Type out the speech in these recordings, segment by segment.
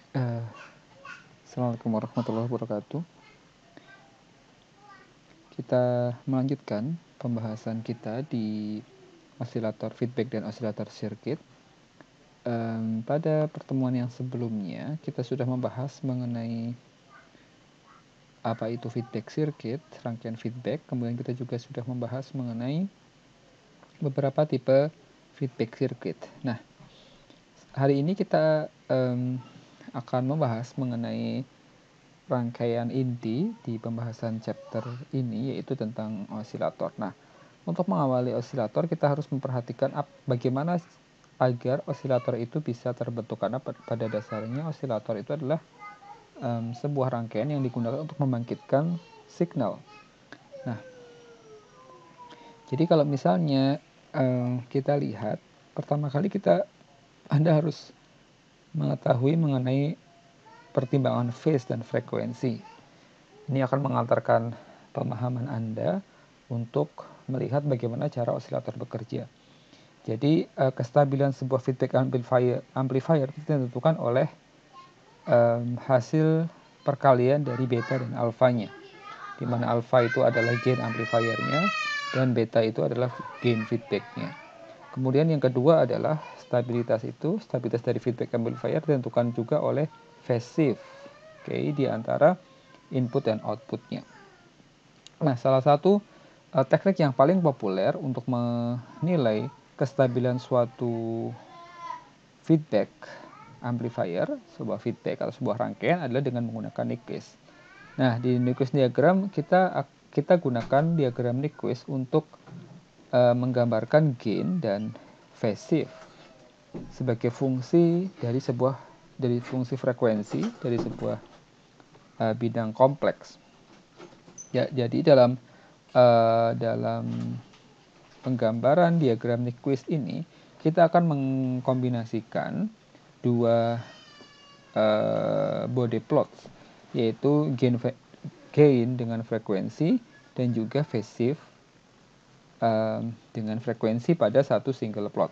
Eh, Assalamualaikum warahmatullahi wabarakatuh. Kita melanjutkan pembahasan kita di osilator feedback dan osilator sirkuit. Pada pertemuan yang sebelumnya, kita sudah membahas mengenai apa itu feedback circuit, rangkaian feedback. Kemudian kita juga sudah membahas mengenai beberapa tipe feedback circuit. Nah, hari ini kita akan membahas mengenai rangkaian inti di pembahasan chapter ini, yaitu tentang osilator. Nah, untuk mengawali osilator kita harus memperhatikan bagaimana agar osilator itu bisa terbentuk, karena pada dasarnya osilator itu adalah sebuah rangkaian yang digunakan untuk membangkitkan signal. Nah, jadi kalau misalnya kita lihat, pertama kali Anda harus mengetahui mengenai pertimbangan phase dan frekuensi. Ini akan mengantarkan pemahaman Anda untuk melihat bagaimana cara osilator bekerja. Jadi kestabilan sebuah feedback amplifier itu ditentukan oleh hasil perkalian dari beta dan alfanya, di mana alfa itu adalah gain amplifiernya dan beta itu adalah gain feedbacknya. Kemudian yang kedua adalah stabilitas dari feedback amplifier ditentukan juga oleh phase shift, di antara input dan outputnya. Nah, salah satu teknik yang paling populer untuk menilai kestabilan suatu feedback amplifier, sebuah feedback atau sebuah rangkaian adalah dengan menggunakan Nyquist. Nah, di Nyquist diagram kita gunakan diagram Nyquist untuk menggambarkan gain dan phase shift sebagai fungsi dari fungsi frekuensi dari sebuah bidang kompleks. Ya, jadi dalam penggambaran diagram Nyquist ini kita akan mengkombinasikan dua body plots, yaitu gain dengan frekuensi dan juga phase shift dengan frekuensi pada satu single plot.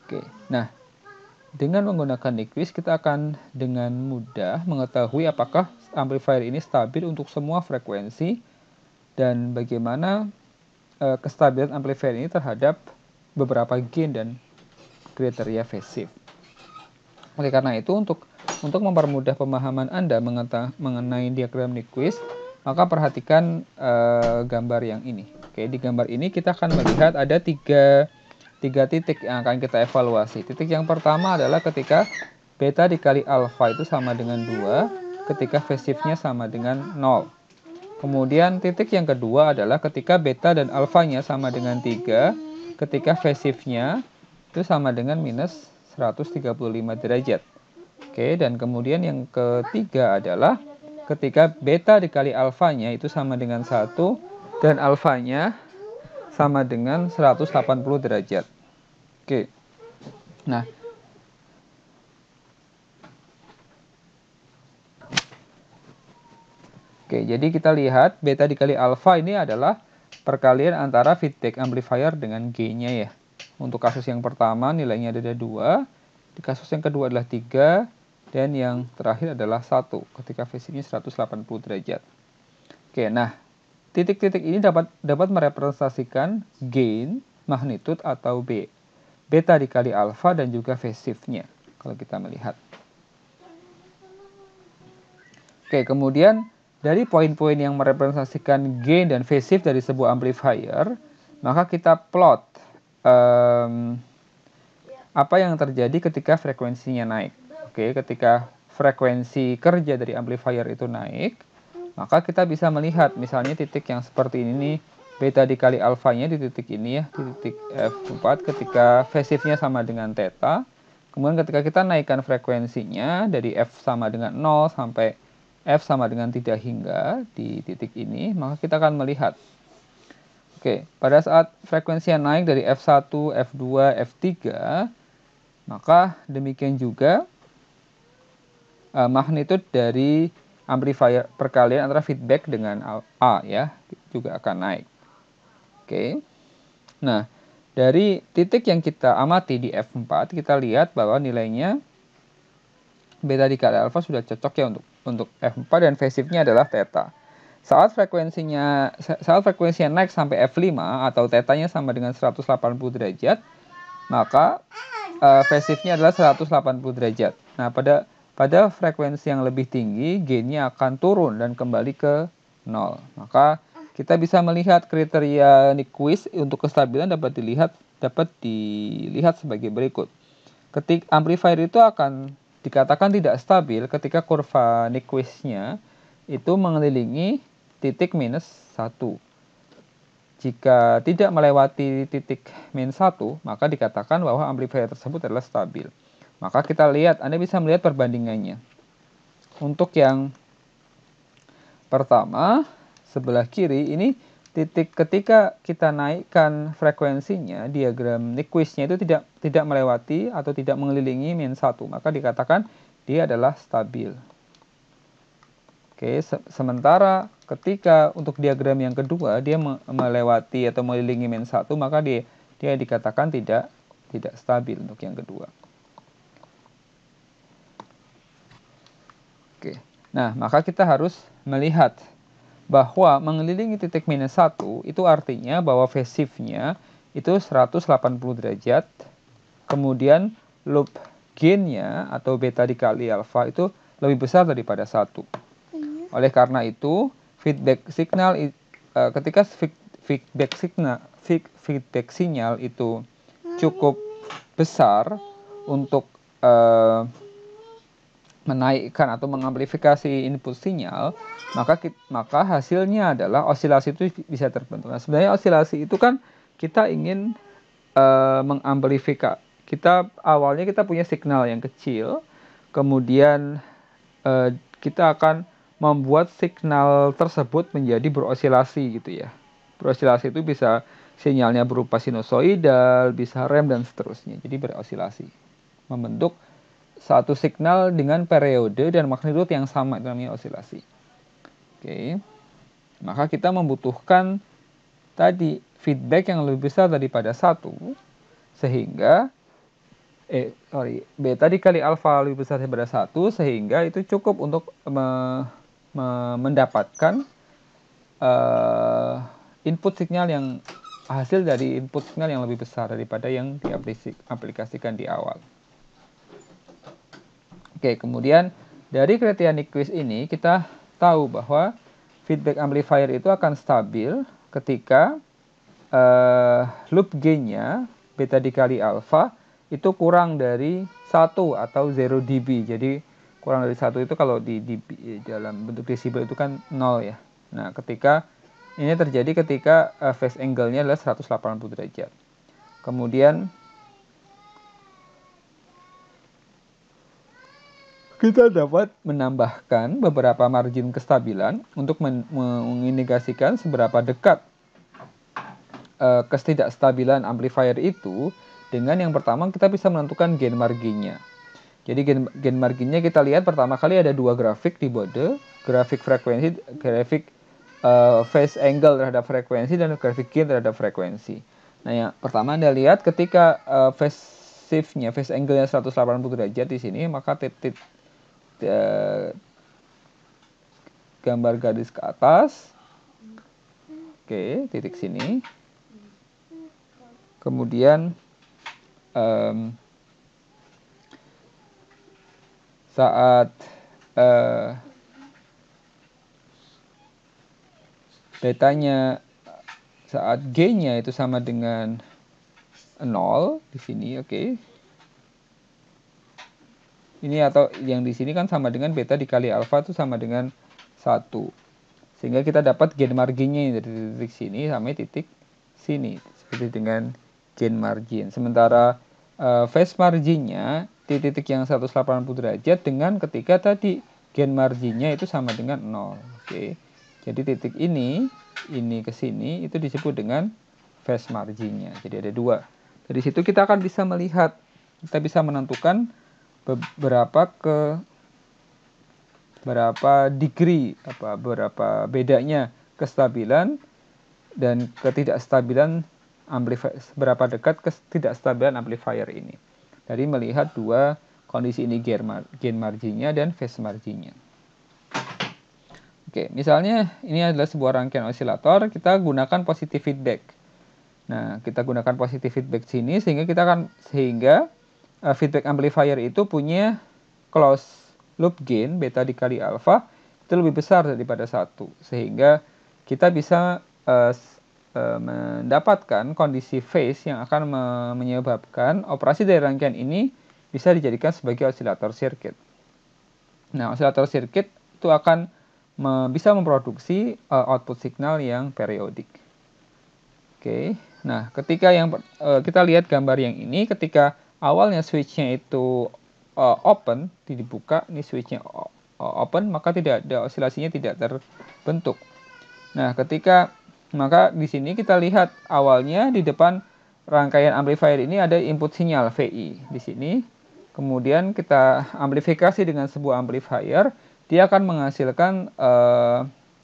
Oke, nah dengan menggunakan Nyquist kita akan dengan mudah mengetahui apakah amplifier ini stabil untuk semua frekuensi dan bagaimana kestabilan amplifier ini terhadap beberapa gain dan kriteria phase shift. Oleh karena itu, untuk mempermudah pemahaman Anda mengenai diagram Nyquist, maka perhatikan gambar yang ini. Oke, di gambar ini kita akan melihat ada tiga titik yang akan kita evaluasi. Titik yang pertama adalah ketika beta dikali alfa itu sama dengan 2, ketika phase shift-nya sama dengan 0. Kemudian titik yang kedua adalah ketika beta dan alfanya sama dengan 3, ketika phase shift-nya itu sama dengan minus 135 derajat. Oke, dan kemudian yang ketiga adalah ketika beta dikali alfanya itu sama dengan 1 dan alfanya sama dengan 180 derajat. Oke. Nah, jadi kita lihat beta dikali alfa ini adalah perkalian antara feedback amplifier dengan gain-nya ya. Untuk kasus yang pertama nilainya ada 2, di kasus yang kedua adalah 3, dan yang terakhir adalah 1 ketika phase shift-nya 180 derajat. Oke, nah titik-titik ini dapat merepresentasikan gain, magnitude atau beta dikali alfa dan juga phase shift-nya kalau kita melihat. Oke, kemudian dari poin-poin yang merepresentasikan gain dan phase shift dari sebuah amplifier, maka kita plot apa yang terjadi ketika frekuensinya naik. Oke, ketika frekuensi kerja dari amplifier itu naik, maka kita bisa melihat misalnya titik yang seperti ini nih, beta dikali alfanya di titik ini ya, di titik F4 ketika phase shift-nya sama dengan theta. Kemudian ketika kita naikkan frekuensinya dari F sama dengan 0 sampai F sama dengan 3 hingga di titik ini, maka kita akan melihat. Oke, pada saat frekuensinya naik dari F1, F2, F3, maka demikian juga magnitude dari amplifier perkalian antara feedback dengan A ya, juga akan naik. Oke. Nah, dari titik yang kita amati di F4, kita lihat bahwa nilainya beta dikali alfa sudah cocok ya untuk F4 dan phase shift-nya adalah theta. Saat frekuensinya naik sampai F5 atau theta-nya sama dengan 180 derajat, maka phase shift-nya adalah 180 derajat. Nah, pada frekuensi yang lebih tinggi, gain-nya akan turun dan kembali ke 0. Maka kita bisa melihat kriteria Nyquist untuk kestabilan dapat dilihat sebagai berikut. Ketika amplifier itu akan dikatakan tidak stabil ketika kurva Nyquist-nya itu mengelilingi titik minus 1. Jika tidak melewati titik min 1, maka dikatakan bahwa amplifier tersebut adalah stabil. Maka kita lihat, Anda bisa melihat perbandingannya. Untuk yang pertama, sebelah kiri, ini titik ketika kita naikkan frekuensinya, diagram Nyquist-nya itu tidak melewati atau tidak mengelilingi min 1, maka dikatakan dia adalah stabil. Oke, sementara ketika untuk diagram yang kedua dia melewati atau mengelilingi min 1, maka dia dikatakan tidak stabil untuk yang kedua. Oke. Nah, maka kita harus melihat bahwa mengelilingi titik minus 1 itu artinya bahwa phase shift-nya itu 180 derajat. Kemudian loop gain-nya atau beta dikali alfa itu lebih besar daripada 1. Oleh karena itu, feedback sinyal itu cukup besar untuk menaikkan atau mengamplifikasi input sinyal, maka hasilnya adalah osilasi itu bisa terbentuk. Nah, sebenarnya osilasi itu kan kita ingin mengamplifikasi. Awalnya kita punya signal yang kecil, kemudian kita akan membuat signal tersebut menjadi berosilasi gitu ya. Berosilasi itu bisa sinyalnya berupa sinusoidal, bisa rem dan seterusnya. Jadi berosilasi. Membentuk satu signal dengan periode dan magnitudo yang sama, itu namanya osilasi. Oke. Maka kita membutuhkan tadi feedback yang lebih besar daripada 1 sehingga beta dikali alfa lebih besar daripada 1 sehingga itu cukup untuk mendapatkan input signal yang hasil dari input signal yang lebih besar daripada yang diaplikasikan di awal. Oke, kemudian dari kriteria Nyquist ini kita tahu bahwa feedback amplifier itu akan stabil ketika loop gain-nya beta dikali alfa itu kurang dari 1 atau 0 dB. Jadi kurang dari 1 itu kalau di dalam bentuk desibel itu kan 0 ya. Nah, ini terjadi ketika phase angle-nya adalah 180 derajat. Kemudian kita dapat menambahkan beberapa margin kestabilan untuk mengindikasikan seberapa dekat ketidakstabilan amplifier itu. Dengan yang pertama kita bisa menentukan gain marginnya. Jadi gain marginnya kita lihat pertama kali ada dua grafik di bode, grafik frekuensi, grafik phase angle terhadap frekuensi dan grafik gain terhadap frekuensi. Nah, yang pertama Anda lihat ketika phase shift-nya, phase angle-nya 180 derajat di sini, maka gambar garis ke atas. Oke, titik sini. Kemudian saat betanya, saat gain-nya itu sama dengan 0 di sini, oke. Ini atau yang di sini kan sama dengan beta dikali alfa itu sama dengan 1. Sehingga kita dapat gain marginnya dari titik sini sampai titik sini. Seperti dengan gain margin. Sementara phase marginnya di titik yang 180 derajat dengan ketika tadi gain marginnya itu sama dengan 0. Oke. Jadi titik ini ke sini itu disebut dengan phase marginnya. Jadi ada dua. Dari situ kita akan bisa melihat, kita bisa menentukan berapa degree, berapa bedanya kestabilan dan ketidakstabilan amplifier, berapa dekat ketidakstabilan amplifier ini. Dari melihat dua kondisi ini gain marginnya dan phase marginnya. Oke, misalnya ini adalah sebuah rangkaian osilator, kita gunakan positive feedback. Nah, kita gunakan positive feedback sini sehingga feedback amplifier itu punya closed loop gain beta dikali alpha itu lebih besar daripada 1, sehingga kita bisa mendapatkan kondisi phase yang akan menyebabkan operasi dari rangkaian ini bisa dijadikan sebagai osilator circuit. Nah, osilator circuit itu akan bisa memproduksi output signal yang periodik. Oke, nah ketika kita lihat gambar yang ini, ketika awalnya switchnya itu open, dibuka, ini switchnya open, maka tidak ada osilasinya, tidak terbentuk. Nah, maka di sini kita lihat awalnya di depan rangkaian amplifier ini ada input sinyal VI di sini. Kemudian kita amplifikasi dengan sebuah amplifier, dia akan menghasilkan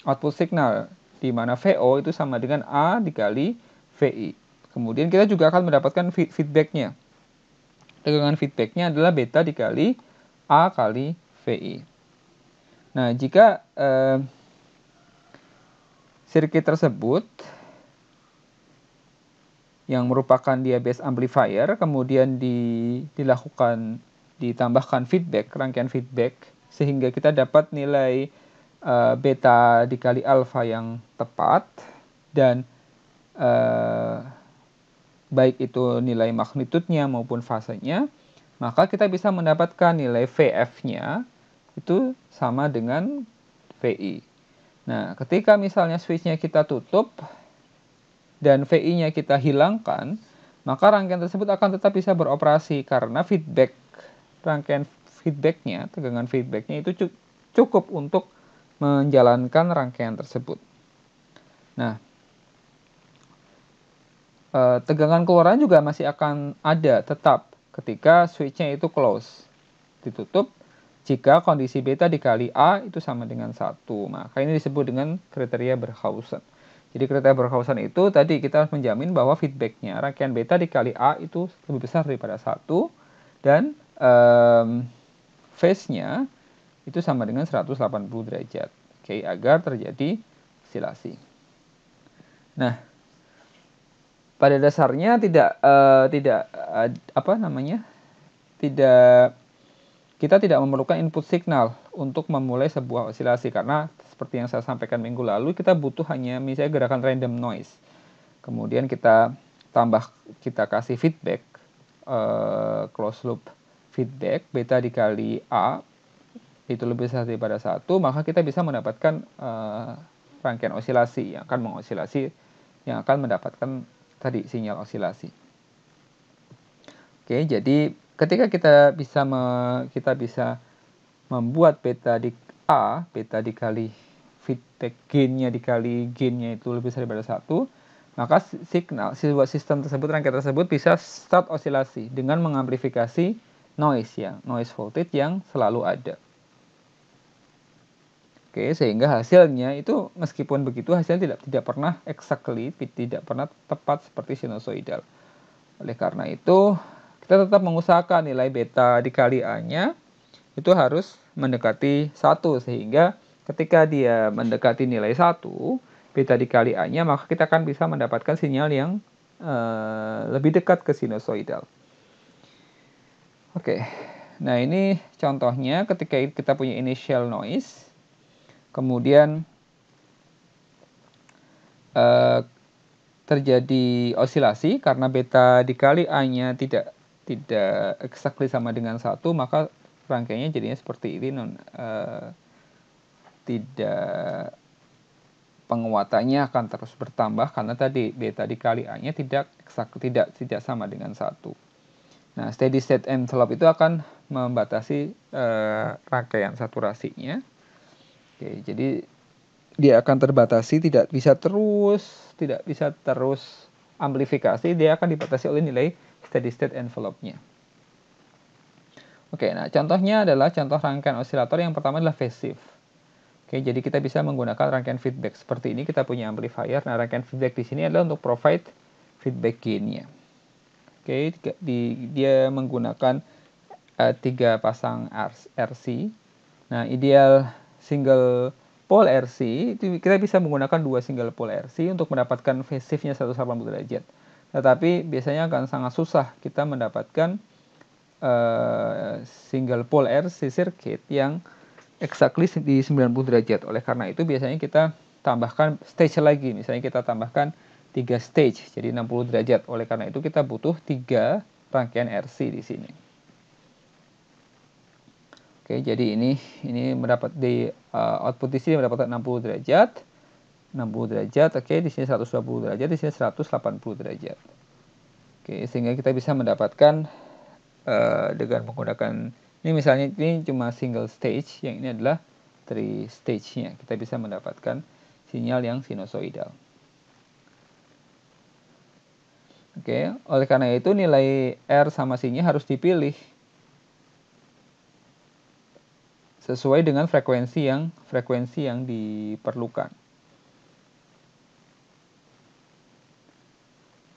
output signal di mana VO itu sama dengan A dikali VI. Kemudian kita juga akan mendapatkan feedbacknya. Tegangan feedbacknya adalah beta dikali A kali VI. Nah, jika sirkuit tersebut yang merupakan dia base amplifier, kemudian ditambahkan feedback, rangkaian feedback, sehingga kita dapat nilai beta dikali alpha yang tepat, dan baik itu nilai magnitudenya maupun fasenya, maka kita bisa mendapatkan nilai VF-nya itu sama dengan VI. Nah, ketika misalnya switch-nya kita tutup dan VI-nya kita hilangkan, maka rangkaian tersebut akan tetap bisa beroperasi karena rangkaian feedback-nya, tegangan feedback-nya itu cukup untuk menjalankan rangkaian tersebut. Nah, tegangan keluaran juga masih akan ada tetap ketika switch-nya itu close, ditutup, jika kondisi beta dikali A itu sama dengan 1. Maka ini disebut dengan kriteria Berkhausen. Jadi kriteria Berkhausen itu tadi kita harus menjamin bahwa feedbacknya rangkaian beta dikali A itu lebih besar daripada 1, dan phase-nya itu sama dengan 180 derajat. Oke, agar terjadi osilasi. Nah, pada dasarnya kita tidak memerlukan input signal untuk memulai sebuah osilasi, karena seperti yang saya sampaikan minggu lalu, kita butuh hanya misalnya gerakan random noise. Kemudian kita kasih feedback, closed loop feedback, beta dikali A itu lebih besar daripada 1, maka kita bisa mendapatkan rangkaian osilasi yang akan mendapatkan tadi sinyal osilasi. Oke, jadi ketika kita bisa membuat beta dikali feedback gainnya dikali gainnya itu lebih besar daripada 1, maka sebuah sistem tersebut, rangkaian tersebut bisa start osilasi dengan mengamplifikasi noise voltage yang selalu ada. Oke, sehingga hasilnya itu meskipun begitu hasilnya tidak pernah exactly, tidak pernah tepat seperti sinusoidal. Oleh karena itu, kita tetap mengusahakan nilai beta dikali A-nya itu harus mendekati 1, sehingga ketika dia mendekati nilai 1, beta dikali A-nya, maka kita akan bisa mendapatkan sinyal yang lebih dekat ke sinusoidal. Oke, nah ini contohnya ketika kita punya initial noise, kemudian terjadi osilasi karena beta dikali A-nya tidak exactly sama dengan 1, maka rangkaiannya jadinya seperti ini, penguatannya akan terus bertambah karena tadi beta dikali A-nya tidak sama dengan 1. Nah, steady state envelope itu akan membatasi rangkaian saturasinya. Oke, jadi dia akan terbatasi, tidak bisa terus amplifikasi, dia akan dibatasi oleh nilai steady state envelope-nya. Oke, nah contohnya adalah contoh rangkaian osilator yang pertama adalah phase shift. Oke, jadi kita bisa menggunakan rangkaian feedback seperti ini, kita punya amplifier. Nah, rangkaian feedback di sini adalah untuk provide feedback gain-nya. Oke, dia menggunakan 3 pasang RC. Nah, ideal single pole RC itu kita bisa menggunakan 2 single pole RC untuk mendapatkan phase shift-nya 180 derajat. Tetapi biasanya akan sangat susah kita mendapatkan single pole RC circuit yang exactly di 90 derajat. Oleh karena itu biasanya kita tambahkan stage lagi. Misalnya kita tambahkan 3 stage jadi 60 derajat. Oleh karena itu kita butuh 3 rangkaian RC di sini. Oke, jadi ini mendapat di output di sini mendapatkan 60 derajat. 60 derajat, oke, di sini 120 derajat, di sini 180 derajat. Oke, sehingga kita bisa mendapatkan dengan menggunakan ini misalnya ini cuma single stage, yang ini adalah 3 stage-nya. Kita bisa mendapatkan sinyal yang sinusoidal. Oke, oleh karena itu nilai R sama C-nya harus dipilih sesuai dengan frekuensi yang diperlukan.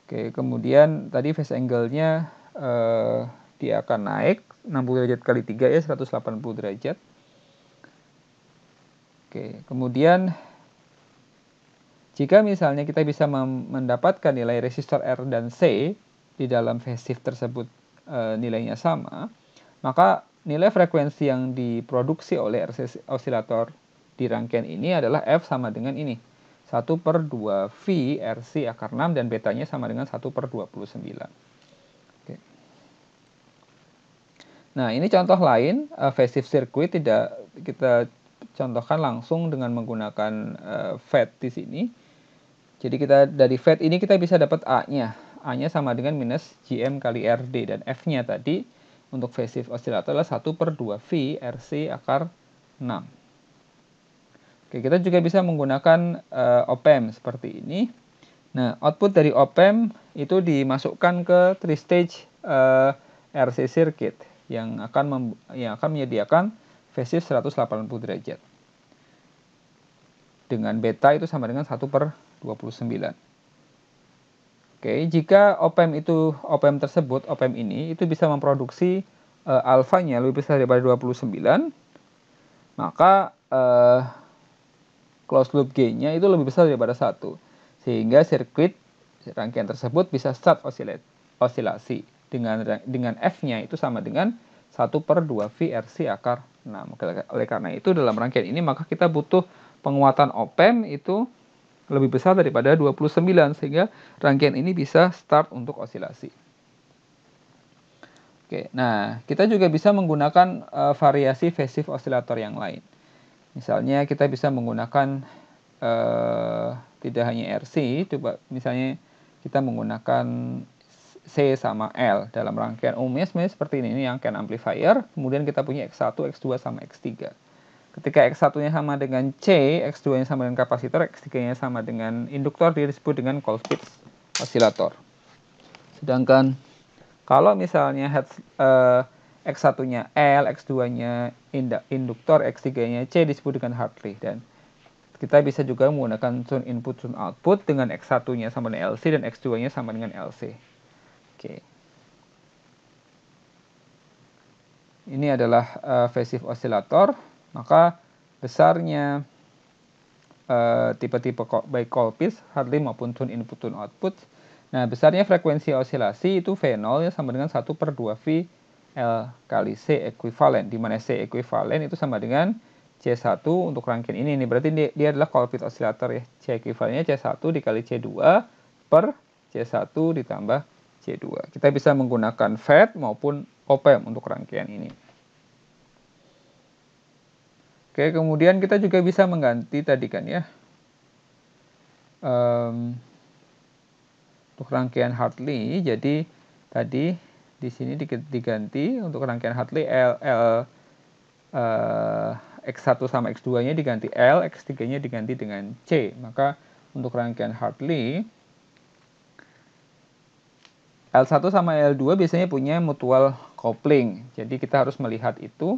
Oke, kemudian tadi phase angle-nya dia akan naik 60 derajat kali 3 ya 180 derajat. Oke, kemudian jika misalnya kita bisa mendapatkan nilai resistor R dan C di dalam phase shift tersebut nilainya sama, maka nilai frekuensi yang diproduksi oleh RC osilator di rangkaian ini adalah F sama dengan ini. 1/2V RC akar 6 dan betanya sama dengan 1/29. Oke. Nah, ini contoh lain, phase shift circuit tidak kita contohkan langsung dengan menggunakan FET di sini. Jadi kita dari FET ini kita bisa dapat A-nya. A-nya sama dengan minus GM kali RD dan F-nya tadi untuk phase shift osilator adalah 1/2V RC akar 6. Oke, kita juga bisa menggunakan op-amp seperti ini. Nah, output dari op-amp itu dimasukkan ke 3 stage RC circuit yang akan menyediakan phase shift 180 derajat. Dengan beta itu sama dengan 1/29. Oke, jika op-amp tersebut, op-amp ini itu bisa memproduksi alfanya lebih besar daripada 29, maka closed loop gain-nya itu lebih besar daripada 1. Sehingga sirkuit rangkaian tersebut bisa start osilasi dengan F-nya itu sama dengan 1/2V RC akar 6. Oleh karena itu dalam rangkaian ini maka kita butuh penguatan op-amp itu lebih besar daripada 29 sehingga rangkaian ini bisa start untuk osilasi. Oke, nah kita juga bisa menggunakan variasi phase shift osilator yang lain. Misalnya kita bisa menggunakan tidak hanya RC, coba misalnya kita menggunakan C sama L dalam rangkaian umumnya sebenarnya seperti ini rangkaian amplifier, kemudian kita punya X1, X2 sama X3. Ketika X1-nya sama dengan C, X2-nya sama dengan kapasitor, X3-nya sama dengan induktor, dia disebut dengan Colpitts osilator. Sedangkan kalau misalnya X1-nya L, X2-nya induktor, X3-nya C disebut dengan Hartley. Dan kita bisa juga menggunakan tune input, tune output dengan X1-nya sama dengan LC dan X2-nya sama dengan LC. Oke. Ini adalah phase shift osilator. Maka besarnya tipe-tipe baik Colpitts, Hartley maupun tune input, tune output. Nah, besarnya frekuensi osilasi itu V0 ya sama dengan 1/2V L kali C ekuivalen, di mana C ekuivalen itu sama dengan C1 untuk rangkaian ini. Berarti dia adalah Colpitts osilator ya. C ekuivalennya C1 dikali C2 per C1 ditambah C2. Kita bisa menggunakan FET maupun op-amp untuk rangkaian ini. Oke, kemudian kita juga bisa mengganti tadi kan ya. Untuk rangkaian Hartley, jadi tadi di sini diganti untuk rangkaian Hartley X1 sama X2-nya diganti L, X3-nya diganti dengan C. Maka untuk rangkaian Hartley L1 sama L2 biasanya punya mutual coupling. Jadi kita harus melihat itu.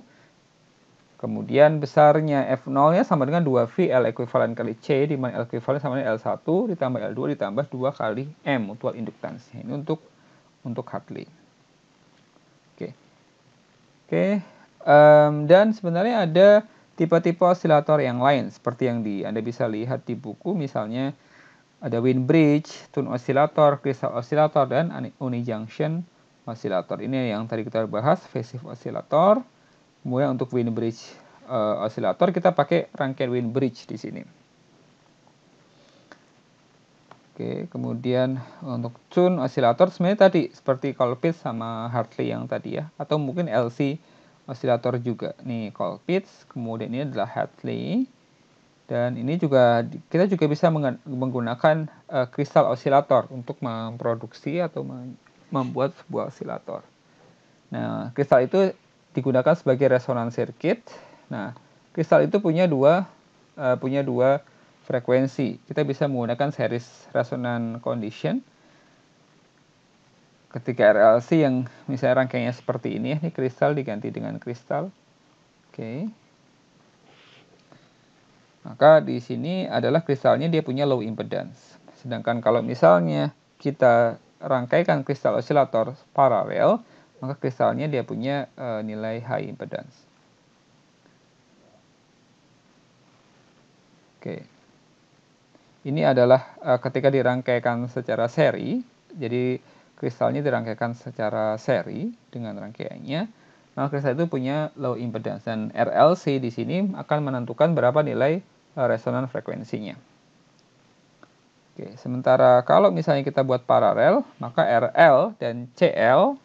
Kemudian besarnya F0-nya sama dengan 2V L ekuivalen kali C, di mana L ekuivalen sama dengan L1 ditambah L2 ditambah 2 kali M, mutual inductance. Ini untuk Hartley. Oke. Oke, dan sebenarnya ada tipe-tipe osilator yang lain seperti yang Anda bisa lihat di buku, misalnya ada Wien bridge, tune osilator, crystal osilator, dan unijunction osilator. Ini yang tadi kita bahas, passive osilator. Kemudian untuk Wien bridge osilator kita pakai rangkaian Wien bridge di sini. Oke, kemudian untuk tune osilator sebenarnya tadi seperti Colpitts sama Hartley yang tadi ya, atau mungkin LC osilator juga. Nih Colpitts, kemudian ini adalah Hartley. Dan ini juga kita juga bisa menggunakan kristal osilator untuk memproduksi atau membuat sebuah osilator. Nah, kristal itu digunakan sebagai resonance circuit. Nah, kristal itu punya dua frekuensi. Kita bisa menggunakan series resonance condition. Ketika RLC yang misalnya rangkaiannya seperti ini, ini kristal diganti dengan kristal. Oke. Maka di sini adalah kristalnya dia punya low impedance. Sedangkan kalau misalnya kita rangkaikan kristal osilator paralel, maka kristalnya dia punya nilai high impedance. Oke. Ini adalah ketika dirangkaikan secara seri, jadi kristalnya dirangkaikan secara seri dengan rangkaiannya, maka kristal itu punya low impedance, dan RLC di sini akan menentukan berapa nilai resonan frekuensinya. Oke, sementara kalau misalnya kita buat paralel, maka RL dan CL,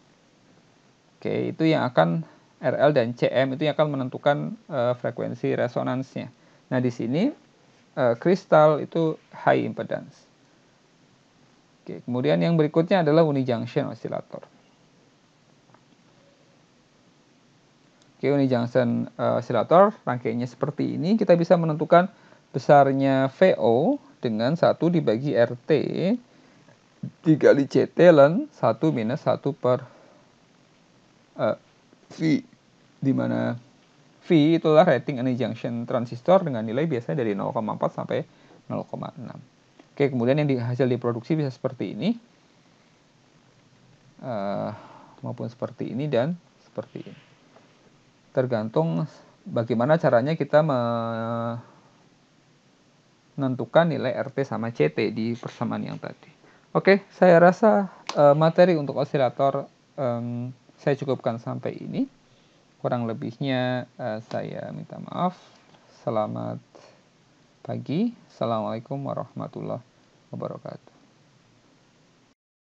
oke, itu yang akan RL dan CM itu yang akan menentukan frekuensi resonansnya. Nah, di sini kristal itu high impedance. Oke, kemudian yang berikutnya adalah unijunction osilator. Oke, unijunction osilator rangkaiannya seperti ini. Kita bisa menentukan besarnya VO dengan 1 dibagi RT dikali CT ln 1 minus 1 per V, di mana V itulah rating unijunction transistor dengan nilai biasanya dari 0,4 sampai 0,6. Oke, kemudian yang hasil diproduksi bisa seperti ini, maupun seperti ini dan seperti ini. Tergantung bagaimana caranya kita menentukan nilai RT sama CT di persamaan yang tadi. Oke, saya rasa materi untuk osilator saya cukupkan sampai ini. Kurang lebihnya saya minta maaf. Selamat pagi. Assalamualaikum warahmatullahi wabarakatuh.